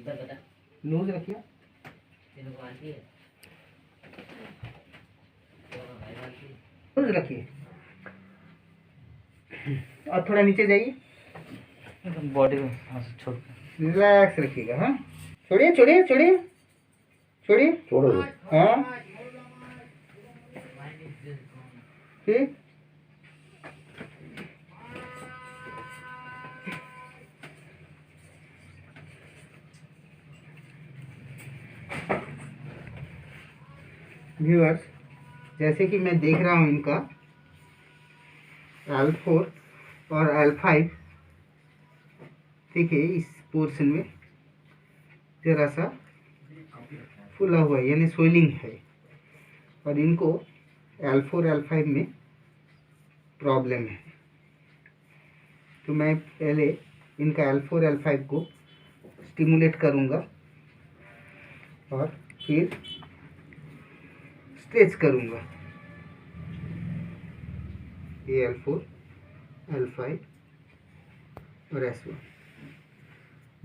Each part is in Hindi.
लूज रखिए, लूज रखिए और थोड़ा नीचे जाइए, बॉडी को छोड़ रिलैक्स रखिएगा। हाँ छोड़िए छोड़िए छोड़िए छोड़िए, छोड़ दो। हाँ ठीक। व्यूअर्स, जैसे कि मैं देख रहा हूँ इनका L4 और L5, देखिए इस पोर्शन में जरा सा फूला हुआ है, यानी स्वेलिंग है, और इनको L4 L5 में प्रॉब्लम है। तो मैं पहले इनका L4 L5 को स्टिमुलेट करूँगा और फिर स्ट्रेच करूँगा। ये L4 L5 और S1,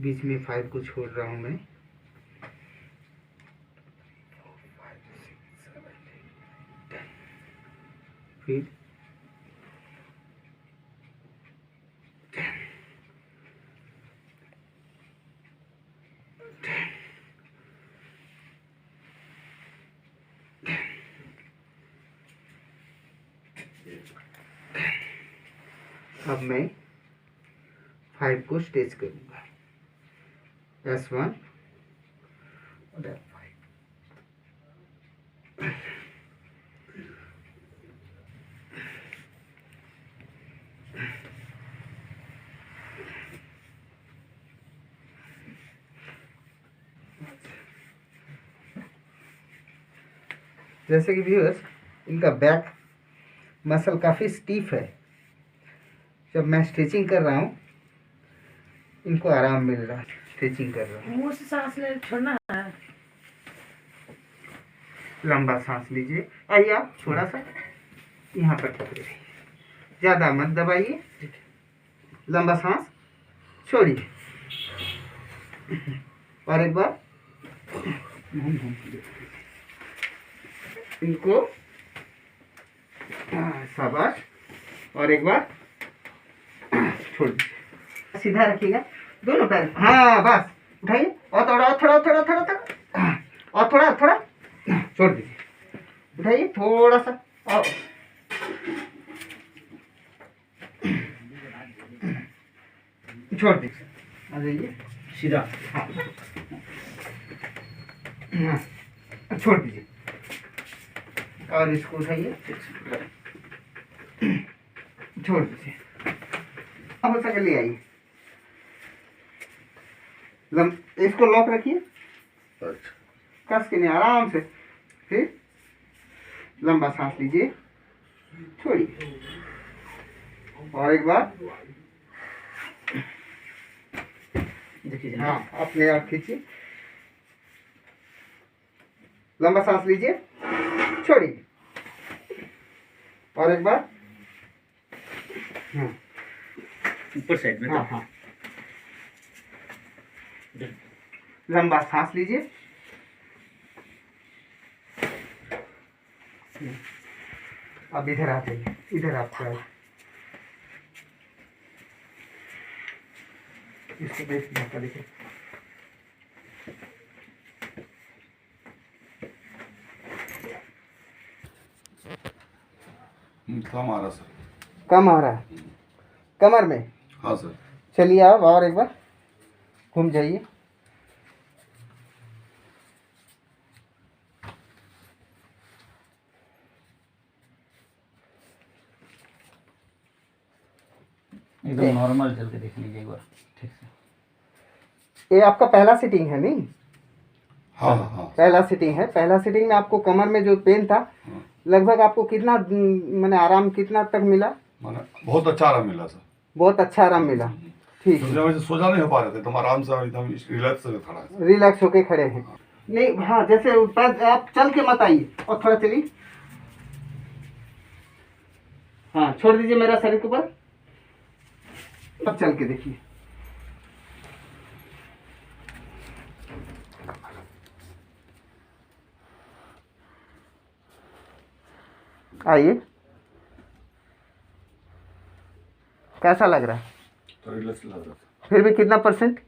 बीच में 5 को छोड़ रहा हूँ मैं। फिर अब मैं 5 को स्ट्रेच करूँगा, S1 और L5। जैसे कि व्यूअर्स, इनका बैक मसल काफ़ी स्टीफ है। जब मैं स्ट्रेचिंग कर रहा हूँ इनको आराम मिल रहा है, स्ट्रेचिंग कर रहा हूँ। मुंह से सांस ले छोड़ना है, लंबा सांस लीजिए, आइए आप थोड़ा सा यहाँ पर पकड़े, ज़्यादा मत दबाइए, लंबा सांस छोड़िए, और एक बार इनको, शाबाश, और एक बार छोड़ दीजिए, सीधा रखिएगा दोनों पैर। हाँ बस, उठाइए और थोड़ा थोड़ा थोड़ा थोड़ा थोड़ा और थोड़ा थोड़ा छोड़ दीजिए, उठाइए थोड़ा सा और छोड़ दीजिए, आ जाइए सीधा। हाँ हाँ छोड़ दीजिए, और इसको उठाइए, छोड़ दीजिए, अब हो सके ले आइए, इसको लॉक रखिए, कस के नहीं, आराम से। फिर लंबा सांस लीजिए, छोड़िए, और एक बार देखिए हाँ अपने आप खींचिए, लंबा सांस लीजिए, छोड़िए, और एक बार हाँ ऊपर साइड में। हाँ हाँ, लंबा सांस लीजिए, अब इधर आ जाइए, इधर आप थोड़ा इसको देख धक्का देखिए, कम आ रहा सर। कम आ रहा है कमर में। हाँ सर। चलिए आप और एक बार घूम जाइए, एकदम नॉर्मल चल के देख लीजिए एक बार ठीक से। ये आपका पहला सिटिंग है नहीं? हाँ हाँ पहला सिटिंग है। पहला सिटिंग में आपको कमर में जो पेन था, लगभग आपको कितना मैंने आराम कितना तक मिला? मैंने बहुत अच्छा आराम मिला सर। बहुत अच्छा आराम मिला। ठीक है, वैसे सोचा नहीं हो पा रहे थे, तुम आराम से एकदम रिलैक्स से खड़ा है। रिलैक्स होके खड़े हैं। नहीं हाँ, जैसे आप चल के मत आइए और थोड़ा चलिए, हाँ छोड़ दीजिए मेरा शरीर के ऊपर, अब चल के देखिए, आइए, कैसा लग रहा है? तो रिलैक्स लग रहा था, फिर भी कितना परसेंट?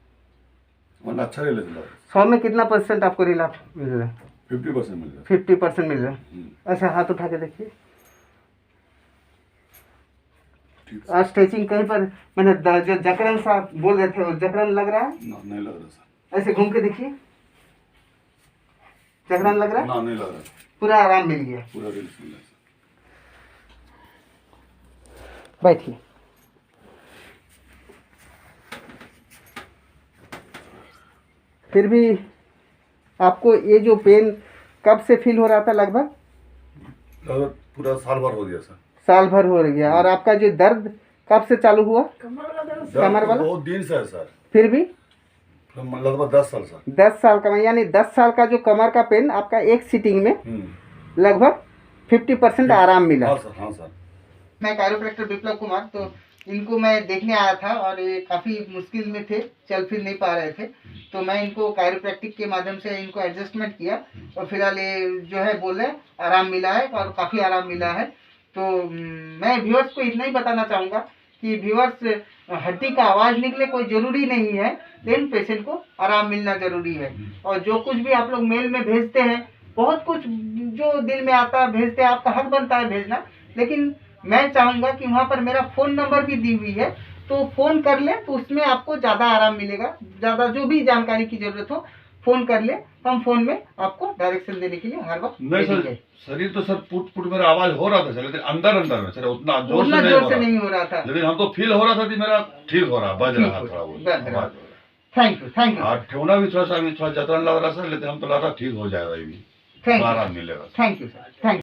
वरना अच्छा रिलैक्स लग रहा 100 में कितना परसेंट आपको रिलैक्स मिल रहा है? था, 50% मिल रहा 50% मिल रहा है। था। अच्छा, हाथ उठा के देखिए। ठीक और स्ट्रेचिंग कहीं पर मैंने जो जकड़न सा बोल रहे थे वो जकड़न लग रहा है? ना, नहीं लग रहा सर। ऐसे घूम के देखिए, जकड़न लग रहा है? ना, नहीं लग रहा, पूरा आराम मिल गया। पूरा रिलैक्स मिल रहा है सर। बैठिए। फिर भी आपको ये जो पेन कब से फील हो रहा था? लगभग लगभग पूरा साल भर हो गया सर। साल भर हो गया। और आपका जो दर्द कब से चालू हुआ? दर्द कमर तो वाला? बहुत दिन से है सर, फिर भी लगभग 10 साल सर। 10 साल का, यानी 10 साल का जो कमर का पेन आपका एक सीटिंग में लगभग 50% आराम मिला। हाँ सर, हाँ सर। मैं कायरोप्रैक्टर विप्लव कुमार, तो इनको मैं देखने आया था और ये काफ़ी मुश्किल में थे, चल फिर नहीं पा रहे थे, तो मैं इनको कायरोप्रैक्टिक के माध्यम से इनको एडजस्टमेंट किया और फिलहाल ये जो है बोले आराम मिला है और काफ़ी आराम मिला है। तो मैं व्यूअर्स को इतना ही बताना चाहूँगा कि व्यूअर्स, हड्डी का आवाज़ निकले कोई ज़रूरी नहीं है, लेकिन पेशेंट को आराम मिलना ज़रूरी है। और जो कुछ भी आप लोग मेल में भेजते हैं, बहुत कुछ जो दिल में आता है भेजते हैं, आपका हक बनता है भेजना, लेकिन मैं चाहूँगा कि वहाँ पर मेरा फ़ोन नंबर भी दी हुई है, तो फ़ोन कर ले तो उसमें आपको ज़्यादा आराम मिलेगा। ज़्यादा जो भी जानकारी की ज़रूरत हो फ़ोन कर ले, तो हम फ़ोन में आपको डायरेक्शन देने के लिए हर वक्त नहीं ready सर, है। शरीर तो सर पुट पुट मेरा आवाज हो रहा था सर, लेकिन अंदर अंदर में सर उतना जोर उतना से जोर से नहीं नहीं हो हो रहा था। रहा, लेकिन हमको फील हो रहा था कि मेरा ठीक हो रहा, बज ठीक रहा हो थोड़ा बहुत बज रहा। आवाज। थैंक यू, थैंक यू, और ठेवना भी थोड़ा सा अभी थोड़ा जतन लग रहा सर, लेकिन हम तो लग रहा ठीक हो जाएगा, ये भी थैंक थोड़ा यू, आराम मिलेगा। Thank you sir, thank you.